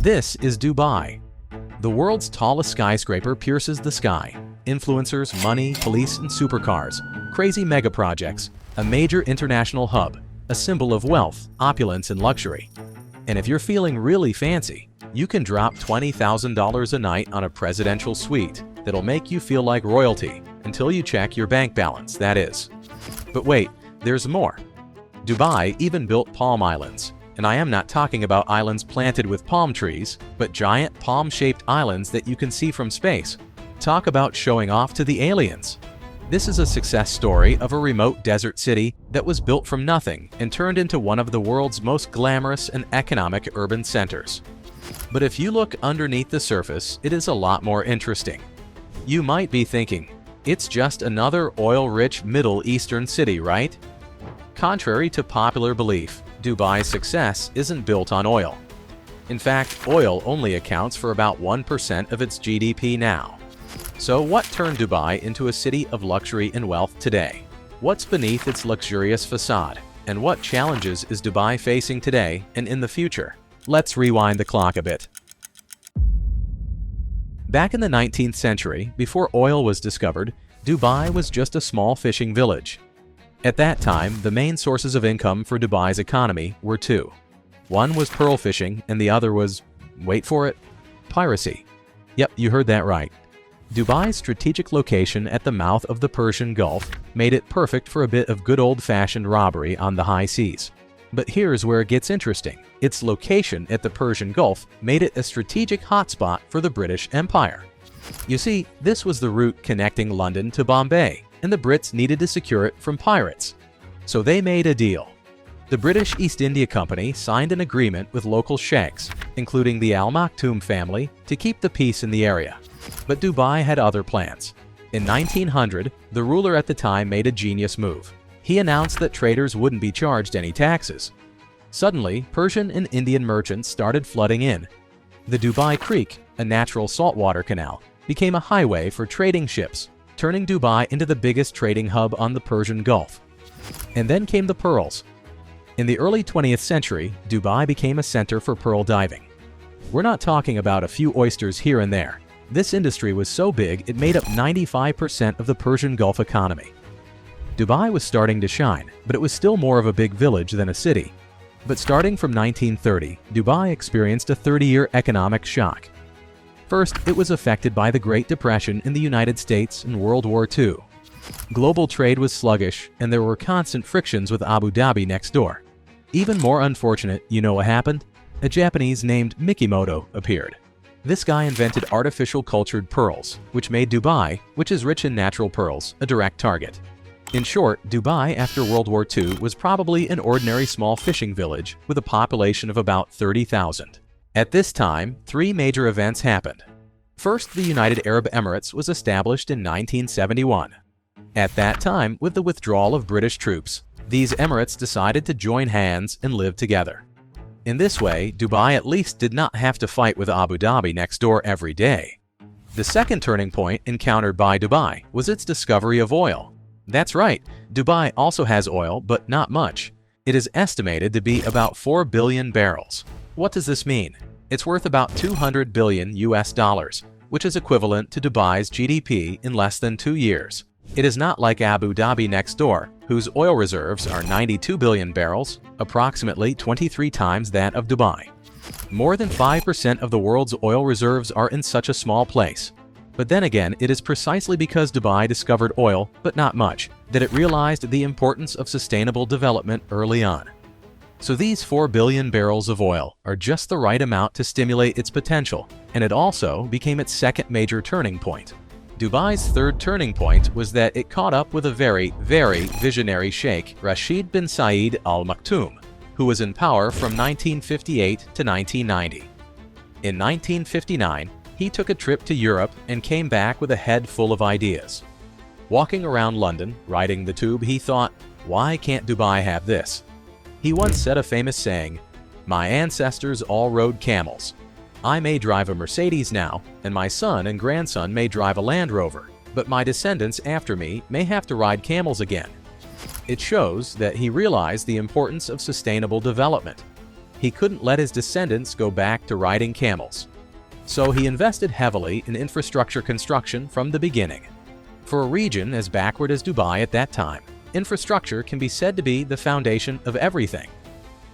This is Dubai. The world's tallest skyscraper pierces the sky. Influencers, money, police, and supercars, crazy mega projects, a major international hub, a symbol of wealth, opulence, and luxury. And if you're feeling really fancy, you can drop $20,000 a night on a presidential suite that'll make you feel like royalty until you check your bank balance, that is. But wait, there's more. Dubai even built palm islands. And I am not talking about islands planted with palm trees, but giant palm-shaped islands that you can see from space. Talk about showing off to the aliens. This is a success story of a remote desert city that was built from nothing and turned into one of the world's most glamorous and economic urban centers. But if you look underneath the surface, it is a lot more interesting. You might be thinking, it's just another oil-rich Middle Eastern city, right? Contrary to popular belief, Dubai's success isn't built on oil. In fact, oil only accounts for about 1% of its GDP now. So what turned Dubai into a city of luxury and wealth today? What's beneath its luxurious facade? And what challenges is Dubai facing today and in the future? Let's rewind the clock a bit. Back in the 19th century, before oil was discovered, Dubai was just a small fishing village. At that time, the main sources of income for Dubai's economy were two. One was pearl fishing and the other was, wait for it, piracy. Yep, you heard that right. Dubai's strategic location at the mouth of the Persian Gulf made it perfect for a bit of good old-fashioned robbery on the high seas. But here's where it gets interesting. Its location at the Persian Gulf made it a strategic hotspot for the British Empire. You see, this was the route connecting London to Bombay, and the Brits needed to secure it from pirates. So they made a deal. The British East India Company signed an agreement with local sheikhs, including the Al Maktoum family, to keep the peace in the area. But Dubai had other plans. In 1900, the ruler at the time made a genius move. He announced that traders wouldn't be charged any taxes. Suddenly, Persian and Indian merchants started flooding in. The Dubai Creek, a natural saltwater canal, became a highway for trading ships, turning Dubai into the biggest trading hub on the Persian Gulf. And then came the pearls. In the early 20th century, Dubai became a center for pearl diving. We're not talking about a few oysters here and there. This industry was so big it made up 95% of the Persian Gulf economy. Dubai was starting to shine, but it was still more of a big village than a city. But starting from 1930, Dubai experienced a 30-year economic shock. First, it was affected by the Great Depression in the United States and World War II. Global trade was sluggish, and there were constant frictions with Abu Dhabi next door. Even more unfortunate, you know what happened? A Japanese named Mikimoto appeared. This guy invented artificial cultured pearls, which made Dubai, which is rich in natural pearls, a direct target. In short, Dubai after World War II was probably an ordinary small fishing village with a population of about 30,000. At this time, three major events happened. First, the United Arab Emirates was established in 1971. At that time, with the withdrawal of British troops, these emirates decided to join hands and live together. In this way, Dubai at least did not have to fight with Abu Dhabi next door every day. The second turning point encountered by Dubai was its discovery of oil. That's right, Dubai also has oil, but not much. It is estimated to be about 4 billion barrels. What does this mean? It's worth about 200 billion US dollars, which is equivalent to Dubai's GDP in less than 2 years. It is not like Abu Dhabi next door, whose oil reserves are 92 billion barrels, approximately 23 times that of Dubai. More than 5% of the world's oil reserves are in such a small place. But then again, it is precisely because Dubai discovered oil, but not much, that it realized the importance of sustainable development early on. So these 4 billion barrels of oil are just the right amount to stimulate its potential, and it also became its second major turning point. Dubai's third turning point was that it caught up with a very, very visionary Sheikh, Rashid bin Saeed Al Maktoum, who was in power from 1958 to 1990. In 1959, he took a trip to Europe and came back with a head full of ideas. Walking around London, riding the tube, he thought, why can't Dubai have this? He once said a famous saying, "My ancestors all rode camels. I may drive a Mercedes now, and my son and grandson may drive a Land Rover, but my descendants after me may have to ride camels again." It shows that he realized the importance of sustainable development. he couldn't let his descendants go back to riding camels. So he invested heavily in infrastructure construction from the beginning. For a region as backward as Dubai at that time, infrastructure can be said to be the foundation of everything.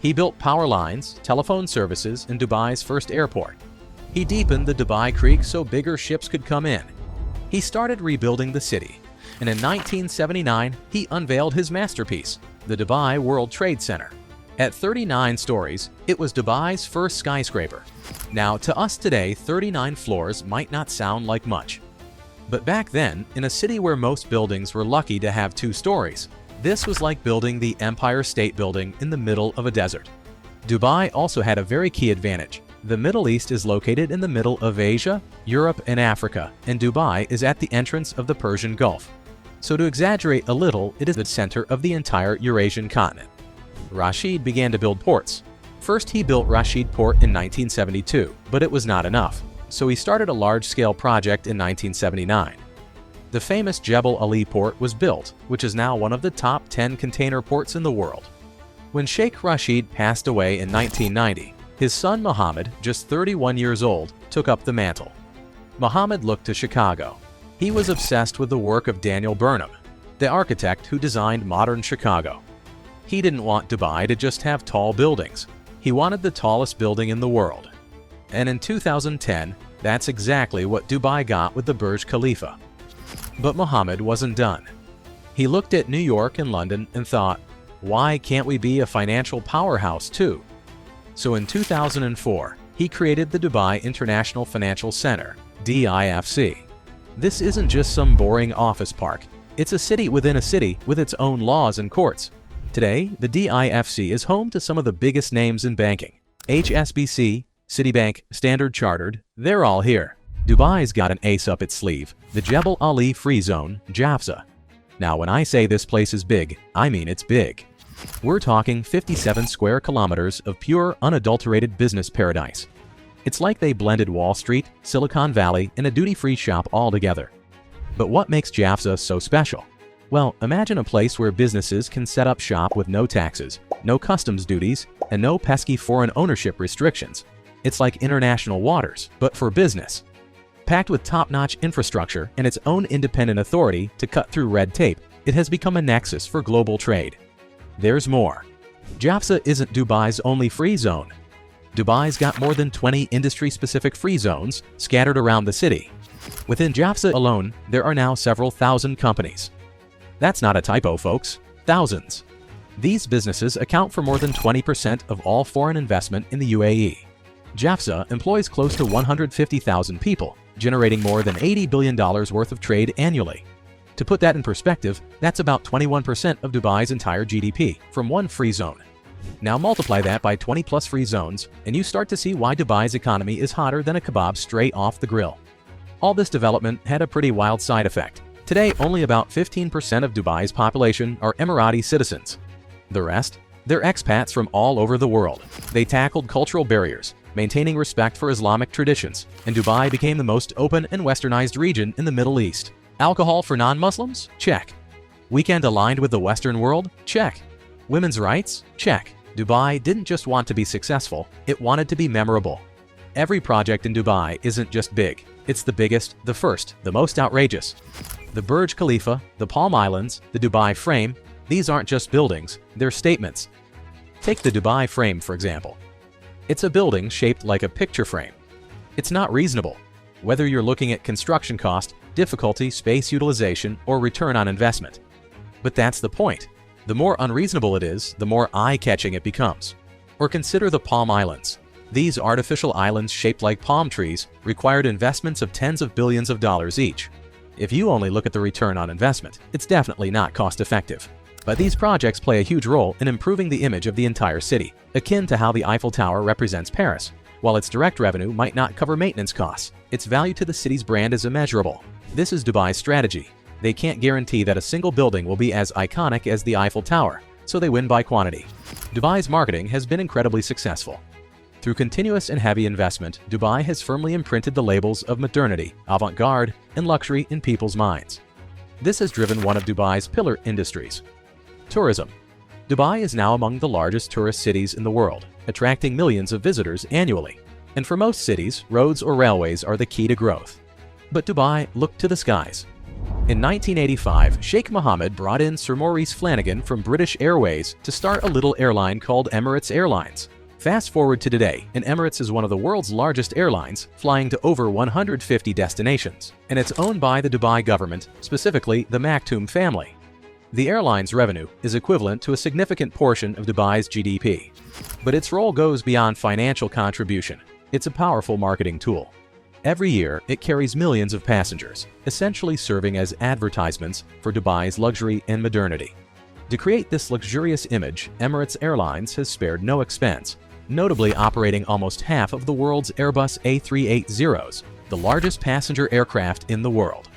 He built power lines, telephone services, and Dubai's first airport. He deepened the Dubai Creek so bigger ships could come in. He started rebuilding the city, and in 1979, he unveiled his masterpiece, the Dubai World Trade Center. At 39 stories, it was Dubai's first skyscraper. Now, to us today, 39 floors might not sound like much. But back then, in a city where most buildings were lucky to have 2 stories, this was like building the Empire State Building in the middle of a desert. Dubai also had a very key advantage. The Middle East is located in the middle of Asia, Europe, and Africa, and Dubai is at the entrance of the Persian Gulf. So to exaggerate a little, it is the center of the entire Eurasian continent. Rashid began to build ports. First, he built Rashid Port in 1972, but it was not enough, so he started a large-scale project in 1979. The famous Jebel Ali port was built, which is now one of the top 10 container ports in the world. When Sheikh Rashid passed away in 1990, his son Mohammed, just 31 years old, took up the mantle. Mohammed looked to Chicago. He was obsessed with the work of Daniel Burnham, the architect who designed modern Chicago. He didn't want Dubai to just have tall buildings. He wanted the tallest building in the world. And in 2010, that's exactly what Dubai got with the Burj Khalifa. But Mohammed wasn't done. He looked at New York and London and thought, why can't we be a financial powerhouse too? So in 2004, he created the Dubai International Financial Center, DIFC. This isn't just some boring office park. It's a city within a city with its own laws and courts. Today, the DIFC is home to some of the biggest names in banking. HSBC, Citibank, Standard Chartered, they're all here. Dubai's got an ace up its sleeve, the Jebel Ali Free Zone, Jafza. Now when I say this place is big, I mean it's big. We're talking 57 square kilometers of pure, unadulterated business paradise. It's like they blended Wall Street, Silicon Valley, and a duty-free shop all together. But what makes Jafza so special? Well, imagine a place where businesses can set up shop with no taxes, no customs duties, and no pesky foreign ownership restrictions. It's like international waters, but for business. Packed with top-notch infrastructure and its own independent authority to cut through red tape, it has become a nexus for global trade. There's more. Jafza isn't Dubai's only free zone. Dubai's got more than 20 industry-specific free zones scattered around the city. Within Jafza alone, there are now several thousand companies. That's not a typo, folks. Thousands. These businesses account for more than 20% of all foreign investment in the UAE. Jafza employs close to 150,000 people, generating more than $80 billion worth of trade annually. To put that in perspective, that's about 21% of Dubai's entire GDP from one free zone. Now multiply that by 20 plus free zones, and you start to see why Dubai's economy is hotter than a kebab straight off the grill. All this development had a pretty wild side effect. Today, only about 15% of Dubai's population are Emirati citizens. The rest? They're expats from all over the world. They tackled cultural barriers, maintaining respect for Islamic traditions, and Dubai became the most open and westernized region in the Middle East. Alcohol for non-Muslims? Check. Weekend aligned with the Western world? Check. Women's rights? Check. Dubai didn't just want to be successful, it wanted to be memorable. Every project in Dubai isn't just big. It's the biggest, the first, the most outrageous. The Burj Khalifa, the Palm Islands, the Dubai Frame, these aren't just buildings, they're statements. Take the Dubai Frame, for example. It's a building shaped like a picture frame. It's not reasonable, whether you're looking at construction cost, difficulty, space utilization, or return on investment. But that's the point. The more unreasonable it is, the more eye-catching it becomes. Or consider the Palm Islands. These artificial islands shaped like palm trees required investments of tens of billions of dollars each. If you only look at the return on investment, it's definitely not cost-effective. But these projects play a huge role in improving the image of the entire city, akin to how the Eiffel Tower represents Paris. While its direct revenue might not cover maintenance costs, its value to the city's brand is immeasurable. This is Dubai's strategy. They can't guarantee that a single building will be as iconic as the Eiffel Tower, so they win by quantity. Dubai's marketing has been incredibly successful. Through continuous and heavy investment, Dubai has firmly imprinted the labels of modernity, avant-garde, and luxury in people's minds. This has driven one of Dubai's pillar industries: tourism. Dubai is now among the largest tourist cities in the world. attracting millions of visitors annually. And for most cities, roads or railways are the key to growth. But Dubai looked to the skies. In 1985, Sheikh Mohammed brought in Sir Maurice Flanagan from British Airways to start a little airline called Emirates Airlines. Fast forward to today, and Emirates is one of the world's largest airlines, flying to over 150 destinations, and it's owned by the Dubai government, specifically the Maktoum family. The airline's revenue is equivalent to a significant portion of Dubai's GDP. But its role goes beyond financial contribution. It's a powerful marketing tool. Every year, it carries millions of passengers, essentially serving as advertisements for Dubai's luxury and modernity. To create this luxurious image, Emirates Airlines has spared no expense, notably operating almost half of the world's Airbus A380s, the largest passenger aircraft in the world.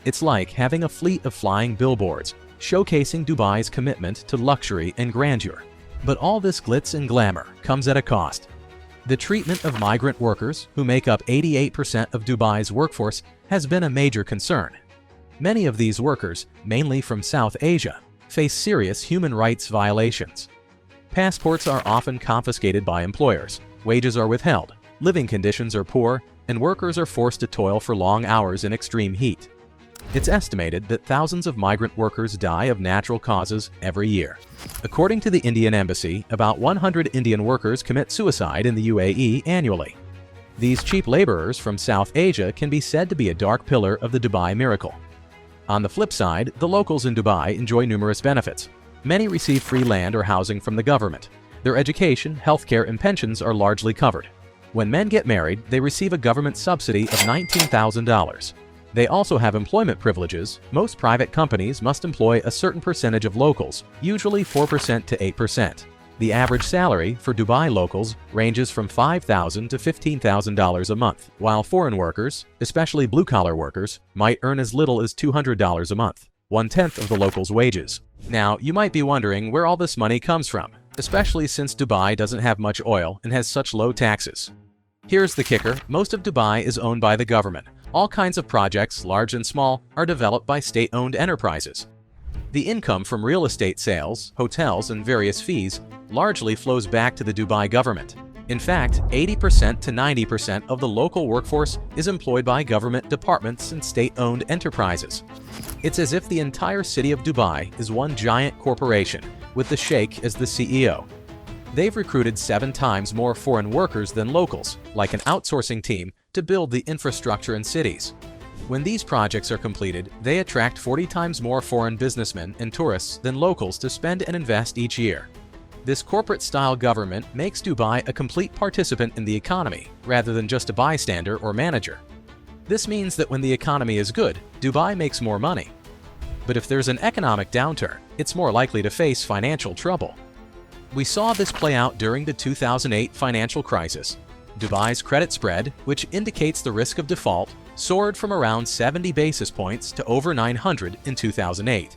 It's like having a fleet of flying billboards, showcasing Dubai's commitment to luxury and grandeur. But all this glitz and glamour comes at a cost. The treatment of migrant workers, who make up 88% of Dubai's workforce, has been a major concern. Many of these workers, mainly from South Asia, face serious human rights violations. Passports are often confiscated by employers, wages are withheld, living conditions are poor, and workers are forced to toil for long hours in extreme heat. It's estimated that thousands of migrant workers die of natural causes every year. According to the Indian Embassy, about 100 Indian workers commit suicide in the UAE annually. These cheap laborers from South Asia can be said to be a dark pillar of the Dubai miracle. On the flip side, the locals in Dubai enjoy numerous benefits. Many receive free land or housing from the government. Their education, healthcare, and pensions are largely covered. When men get married, they receive a government subsidy of $19,000. They also have employment privileges. Most private companies must employ a certain percentage of locals, usually 4% to 8%. The average salary for Dubai locals ranges from $5,000 to $15,000 a month, while foreign workers, especially blue-collar workers, might earn as little as $200 a month, 1/10 of the locals' wages. Now, you might be wondering where all this money comes from, especially since Dubai doesn't have much oil and has such low taxes. Here's the kicker: most of Dubai is owned by the government. All kinds of projects, large and small, are developed by state-owned enterprises. The income from real estate sales, hotels, and various fees largely flows back to the Dubai government. In fact, 80% to 90% of the local workforce is employed by government departments and state-owned enterprises. It's as if the entire city of Dubai is one giant corporation, with the Sheikh as the CEO. They've recruited 7 times more foreign workers than locals, like an outsourcing team, to build the infrastructure in cities. When these projects are completed, they attract 40 times more foreign businessmen and tourists than locals to spend and invest each year. This corporate-style government makes Dubai a complete participant in the economy, rather than just a bystander or manager. This means that when the economy is good, Dubai makes more money. But if there's an economic downturn, it's more likely to face financial trouble. We saw this play out during the 2008 financial crisis. Dubai's credit spread, which indicates the risk of default, soared from around 70 basis points to over 900 in 2008.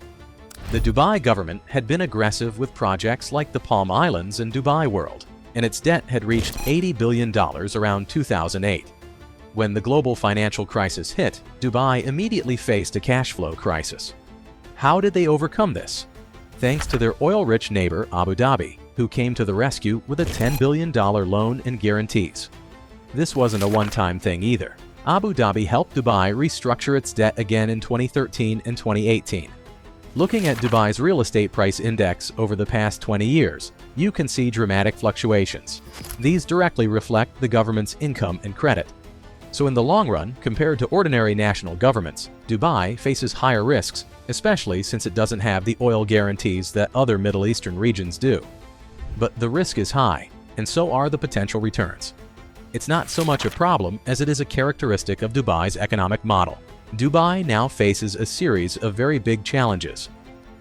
The Dubai government had been aggressive with projects like the Palm Islands and Dubai World, and its debt had reached $80 billion around 2008. When the global financial crisis hit, Dubai immediately faced a cash flow crisis. How did they overcome this? Thanks to their oil-rich neighbor Abu Dhabi, who came to the rescue with a $10 billion loan and guarantees. This wasn't a one-time thing either. Abu Dhabi helped Dubai restructure its debt again in 2013 and 2018. Looking at Dubai's real estate price index over the past 20 years, you can see dramatic fluctuations. These directly reflect the government's income and credit. So in the long run, compared to ordinary national governments, Dubai faces higher risks, especially since it doesn't have the oil guarantees that other Middle Eastern regions do. But the risk is high, and so are the potential returns. It's not so much a problem as it is a characteristic of Dubai's economic model. Dubai now faces a series of very big challenges.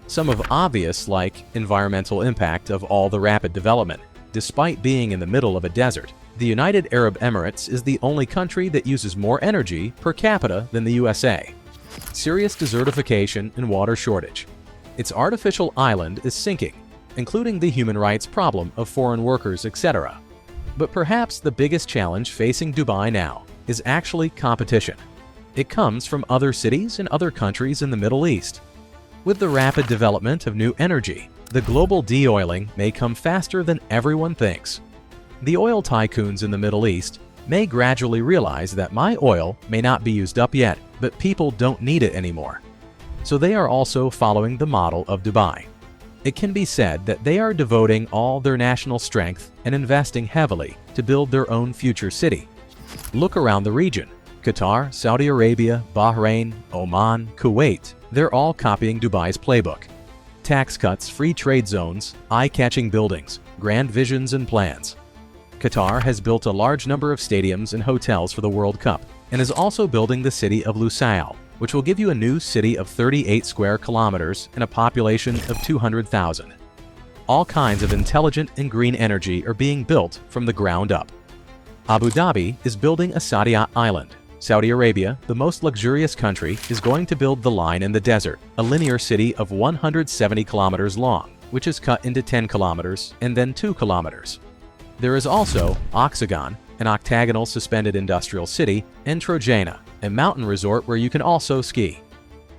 Some of obvious, like environmental impact of all the rapid development. Despite being in the middle of a desert, the United Arab Emirates is the only country that uses more energy per capita than the USA. Serious desertification and water shortage. Its artificial island is sinking, including the human rights problem of foreign workers, etc. But perhaps the biggest challenge facing Dubai now is actually competition. It comes from other cities and other countries in the Middle East. With the rapid development of new energy, the global de-oiling may come faster than everyone thinks. The oil tycoons in the Middle East may gradually realize that my oil may not be used up yet, but people don't need it anymore. So they are also following the model of Dubai. It can be said that they are devoting all their national strength and investing heavily to build their own future city. Look around the region. Qatar, Saudi Arabia, Bahrain, Oman, Kuwait, they're all copying Dubai's playbook. Tax cuts, free trade zones, eye-catching buildings, grand visions and plans. Qatar has built a large number of stadiums and hotels for the World Cup and is also building the city of Lusail, which will give you a new city of 38 square kilometers and a population of 200,000. All kinds of intelligent and green energy are being built from the ground up. Abu Dhabi is building a Saadiyat island. Saudi Arabia, the most luxurious country, is going to build the Line in the desert, a linear city of 170 kilometers long, which is cut into 10 kilometers and then 2 kilometers. There is also Oxagon, an octagonal suspended industrial city, and Trojana, a mountain resort where you can also ski.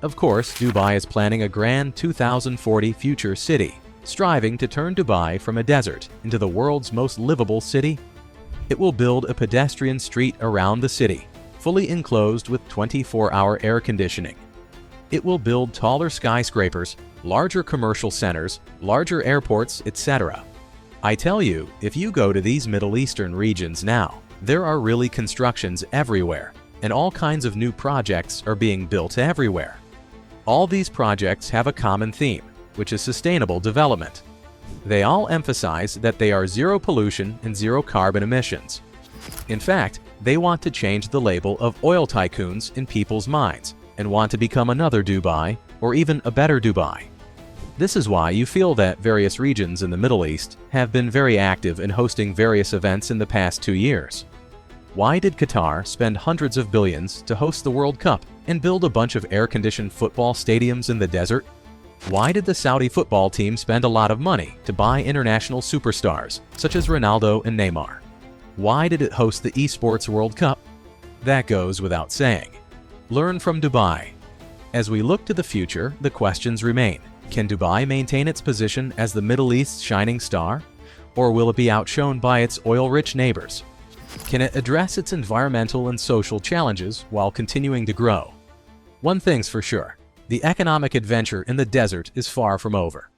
Of course, Dubai is planning a grand 2040 future city, striving to turn Dubai from a desert into the world's most livable city. It will build a pedestrian street around the city, fully enclosed with 24-hour air conditioning. It will build taller skyscrapers, larger commercial centers, larger airports, etc. I tell you, if you go to these Middle Eastern regions now, there are really constructions everywhere, and all kinds of new projects are being built everywhere. All these projects have a common theme, which is sustainable development. They all emphasize that they are zero pollution and zero carbon emissions. In fact, they want to change the label of oil tycoons in people's minds and want to become another Dubai or even a better Dubai. This is why you feel that various regions in the Middle East have been very active in hosting various events in the past 2 years. Why did Qatar spend hundreds of billions to host the World Cup and build a bunch of air-conditioned football stadiums in the desert? Why did the Saudi football team spend a lot of money to buy international superstars such as Ronaldo and Neymar? Why did it host the Esports World Cup? That goes without saying. Learn from Dubai. As we look to the future, the questions remain. Can Dubai maintain its position as the Middle East's shining star? Or will it be outshone by its oil-rich neighbors? Can it address its environmental and social challenges while continuing to grow? One thing's for sure, the economic adventure in the desert is far from over.